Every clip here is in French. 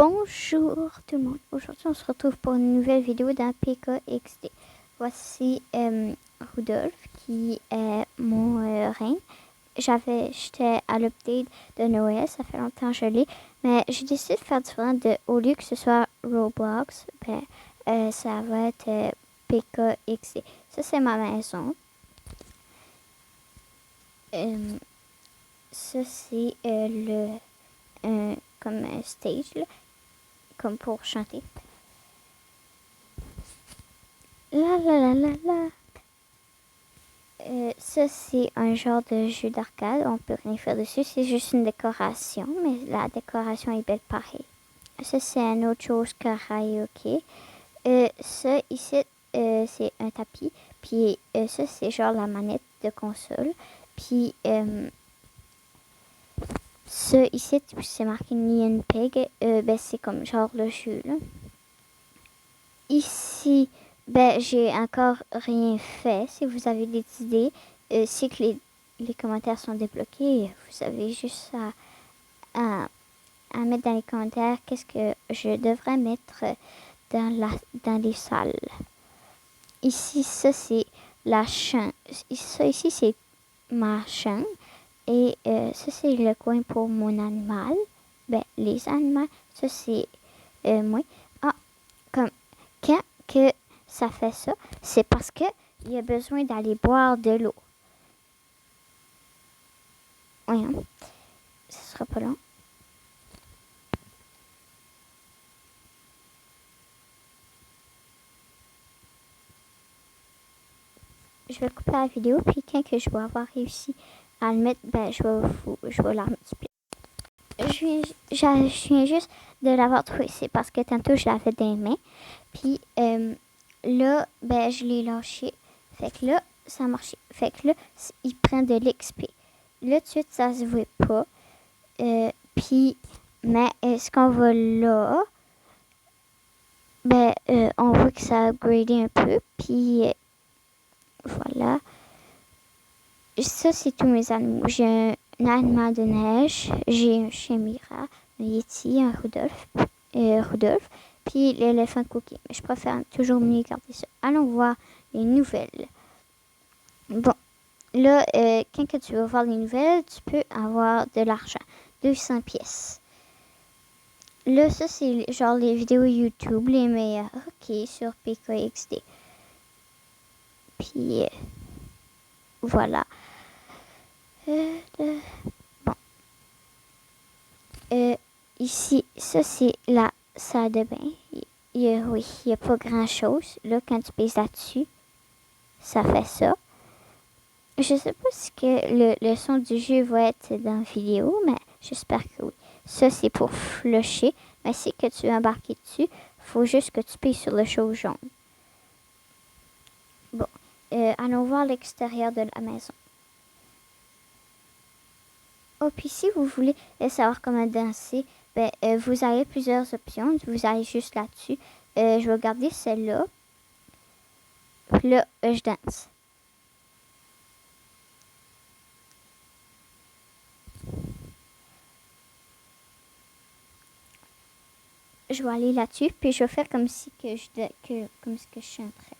Bonjour tout le monde. Aujourd'hui, on se retrouve pour une nouvelle vidéo dans PKXD. Voici Rudolph qui est mon reine. J'étais à l'update de Noël, ça fait longtemps que je l'ai, mais j'ai décidé de faire différent. Au lieu que ce soit Roblox, ça va être PKXD. Ça, c'est ma maison. Ça, c'est comme un stage, là, comme pour chanter. La la la la la. Ça, c'est un genre de jeu d'arcade. On peut rien faire dessus. C'est juste une décoration, mais la décoration est belle pareil. Ça, c'est une autre chose que karaoké. Ça, ici, c'est un tapis. Puis ça, c'est genre la manette de console. Puis ça, ici, c'est marqué Neon Pig. C'est comme genre le jeu, là. Ici, j'ai encore rien fait. Si vous avez des idées, c'est que les commentaires sont débloqués. Vous avez juste à mettre dans les commentaires qu'est-ce que je devrais mettre dans les salles. Ici, ça, c'est la chambre. Ça, ici, c'est ma chambre. Et ça, c'est le coin pour mon animal. Les animaux, ça, c'est moi. Ah, comme quand que ça fait ça, c'est parce que il a besoin d'aller boire de l'eau. Voyons, ce sera pas long. Je vais couper la vidéo, puis quand que je vais avoir réussi à le mettre, je vais la multiplier. Je viens juste de l'avoir trouvé. C'est parce que tantôt, je l'avais dans les mains. Puis là, je l'ai lâché. Fait que là, ça a marché. Fait que là, il prend de l'XP. Là, tout de suite, ça se voit pas. Puis, mais est-ce qu'on va là? On voit que ça a upgradé un peu. Puis, voilà. Ça, c'est tous mes animaux. J'ai un animal de neige. J'ai un chien Mira, un Yeti, un Rudolph. Puis l'éléphant Cookie. Mais je préfère toujours mieux garder ça. Allons voir les nouvelles. Bon, là, quand que tu veux voir les nouvelles, tu peux avoir de l'argent. 200 pièces. Là, ça, c'est genre les vidéos YouTube, les meilleures. OK, sur PKXD. Puis, voilà. Bon. Ici, ça, c'est la salle de bain. Oui, il n'y a pas grand-chose. Là, quand tu pèses là-dessus, ça fait ça. Je sais pas si que le son du jeu va être dans la vidéo, mais j'espère que oui. Ça, c'est pour flusher. Mais si que tu veux embarquer dessus, faut juste que tu payes sur le chose jaune. Bon, allons voir l'extérieur de la maison. Oh, puis si vous voulez savoir comment danser, vous avez plusieurs options. Vous allez juste là-dessus. Je vais garder celle-là. Puis là, je danse. Je vais aller là-dessus, puis je vais faire comme si que comme si que je chanterais.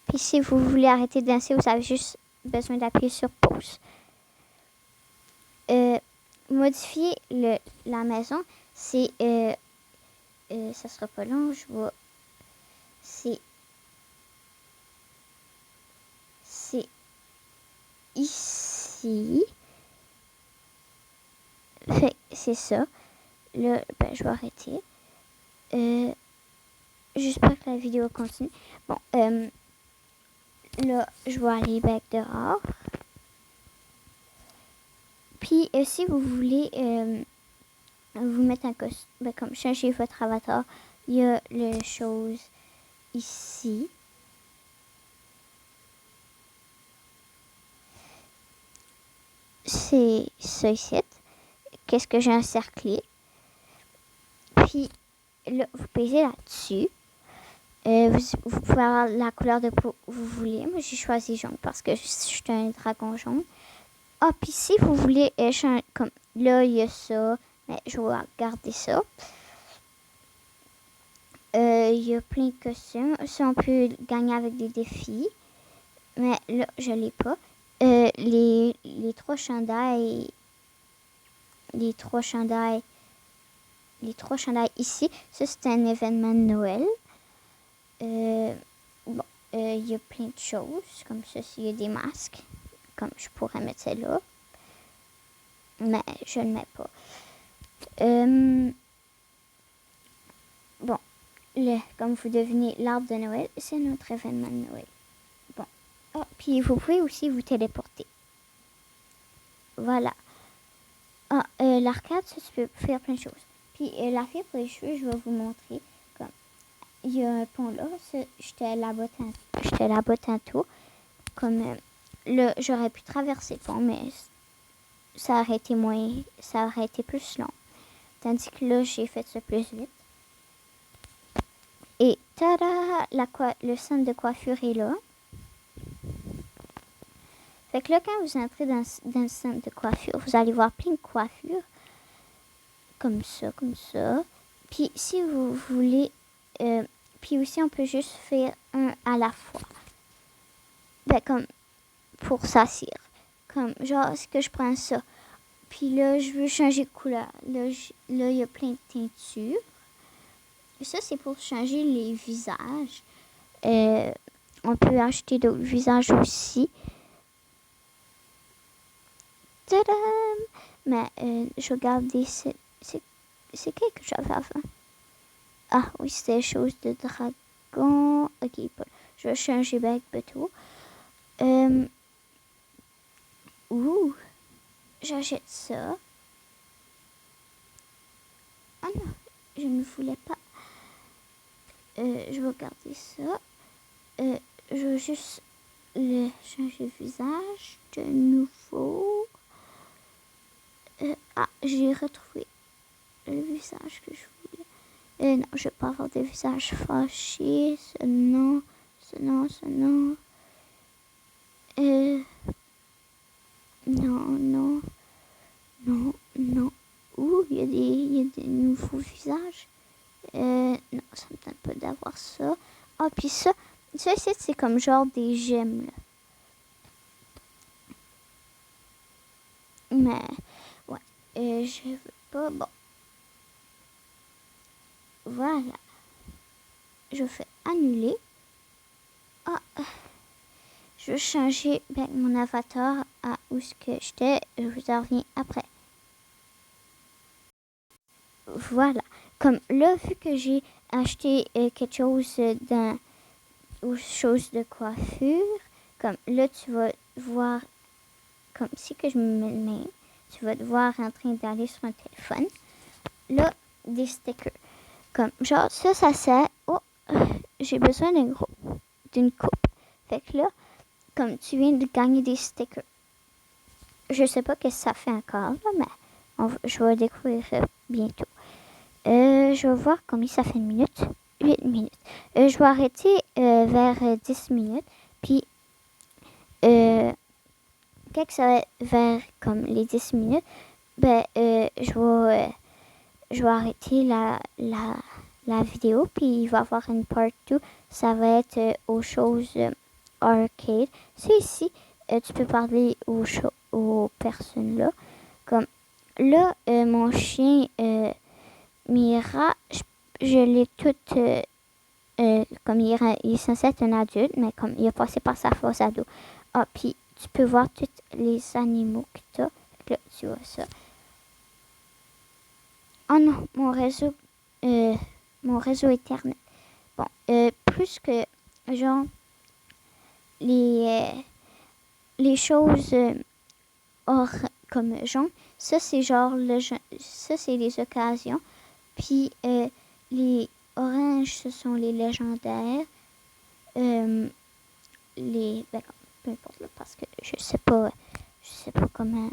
Puis si vous voulez arrêter de danser, vous avez juste besoin d'appuyer sur pause. Modifier la maison, c'est ça sera pas long, je vois. C'est ici. Fait c'est ça. Là, je vais arrêter. J'espère que la vidéo continue. Bon, là, je vais aller dehors. Puis, si vous voulez vous mettre un costume, comme changer votre avatar, il y a les choses ici. C'est ça ici. Qu'est-ce que j'ai encerclé? Puis là, vous pesez là-dessus. Vous pouvez avoir la couleur de peau que vous voulez. Moi, j'ai choisi jaune parce que je suis un dragon jaune. Ah, puis si vous voulez changer, comme là, il y a ça, mais je vais garder ça. Il y a plein de costumes. Ça, on peut gagner avec des défis. Mais là, je l'ai pas. Les trois chandails. Les trois chandails ici. Ça, c'est un événement de Noël. Bon, il y a plein de choses. Comme ça, il y a des masques. Comme je pourrais mettre celle-là. Mais je ne le mets pas. Bon, comme vous devinez, l'arbre de Noël, c'est notre événement de Noël. Bon. Ah, puis vous pouvez aussi vous téléporter. Voilà. Ah, l'arcade, ça, tu peux faire plein de choses. Puis la fille pour les cheveux, je vais vous montrer. Comme il y a un pont là. J'étais là-bas tantôt. Comme là, j'aurais pu traverser le pont, mais ça aurait été plus long. Tandis que là, j'ai fait ça plus vite. Et tada! Le centre de coiffure est là. Fait que là, quand vous entrez dans le centre de coiffure, vous allez voir plein de coiffures. Comme ça. Puis si vous voulez... puis aussi, on peut juste faire un à la fois. Ben, comme pour s'asseoir. Comme, genre, est-ce que je prends ça? Puis là, je veux changer de couleur. Là, il y a plein de teintures. Et ça, c'est pour changer les visages. On peut acheter d'autres visages aussi. Tadam! Mais je regardais, c'est quel que j'avais avant? Ah oui, c'était chose de dragon. Ok, je vais changer avec bateau. J'achète ça. Ah non, je ne voulais pas. Je vais garder ça. Je vais juste changer de visage de nouveau. J'ai retrouvé le visage que je voulais. Non, je ne vais pas avoir de visage fâché. Non. Non. Ouh, il y a des nouveaux visages. Non, ça me tente pas d'avoir ça. Ah, puis ça ici, c'est comme genre des gemmes, là. Mais, ouais, je veux pas, bon. Voilà. Je fais annuler. Je vais changer mon avatar à où ce que j'étais. Je vous en reviens après. Voilà. Comme là, vu que j'ai acheté quelque chose aux choses de coiffure, comme là, tu vas voir, comme si que je me mets le main, tu vas te voir en train d'aller sur un téléphone. Là, des stickers. Comme, genre, ça sert. Oh, j'ai besoin d'une coupe. Fait que là, comme tu viens de gagner des stickers. Je sais pas ce que ça fait encore, là, mais je vais découvrir bientôt. Je vais voir combien ça fait de minutes. 8 minutes. Je vais arrêter vers 10 minutes. Puis, quand ça va être vers comme les 10 minutes, je vais arrêter la vidéo. Puis, il va y avoir une part 2. Ça va être aux choses arcade. C'est ici. Tu peux parler aux personnes là. Comme là, mon chien Mira, je l'ai toute comme il est censé être un adulte, mais comme il a passé par sa phase ado. Ah, puis tu peux voir tous les animaux que tu as. Là, tu vois ça. Oh non, mon réseau Internet. Bon, plus que genre les choses comme genre, ça c'est genre ça c'est les occasions. Puis les oranges, ce sont les légendaires. Peu importe là, parce que je sais pas comment.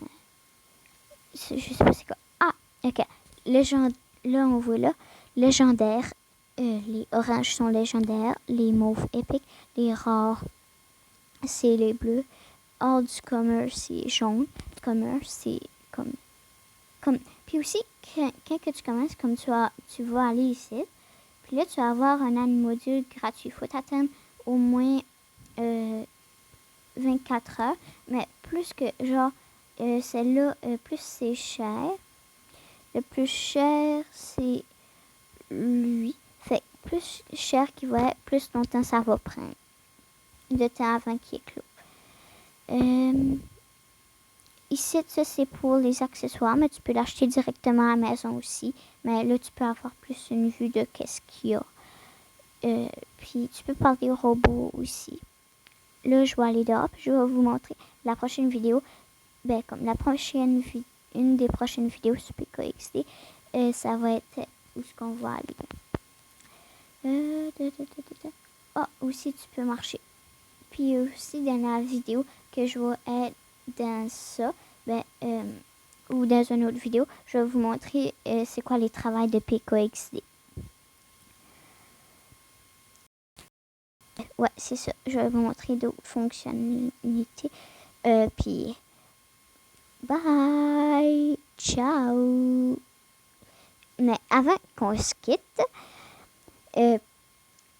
Je sais pas c'est quoi. Ah, ok. Là, on voit là. légendaires. Les oranges sont légendaires, les mauves épiques, les rares, c'est les bleus. Hors du commun, c'est jaune. Du commun, c'est comme. Puis aussi, quand que tu commences, comme tu vas aller ici, puis là, tu vas avoir un module gratuit. Il faut t'attendre au moins 24 heures. Mais plus que, genre, celle-là, plus c'est cher. Le plus cher, c'est lui. Fait que plus cher qu'il va être, plus longtemps ça va prendre. De temps avant qu'il éclose. Ici, ça, c'est pour les accessoires, mais tu peux l'acheter directement à la maison aussi. Mais là, tu peux avoir plus une vue de qu'est-ce qu'il y a. Puis, tu peux parler au robot aussi. Là, je vais aller dehors, puis je vais vous montrer la prochaine vidéo. Ben, comme une des prochaines vidéos sur PKXD, ça va être où est-ce qu'on va aller. Aussi, tu peux marcher. Puis aussi, dans la vidéo que je vais être dans ça, ou dans une autre vidéo, je vais vous montrer c'est quoi les travails de PKXD. Ouais, c'est ça. Je vais vous montrer d'autres fonctionnalités. Puis, bye! Ciao! Mais avant qu'on se quitte,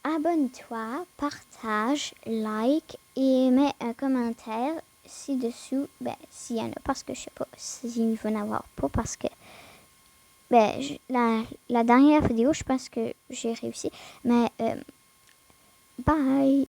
abonne-toi, partage, like et mets un commentaire ci-dessous. S'il y en a, parce que je sais pas s'il va en avoir pas, parce que la dernière vidéo, je pense que j'ai réussi. Mais bye!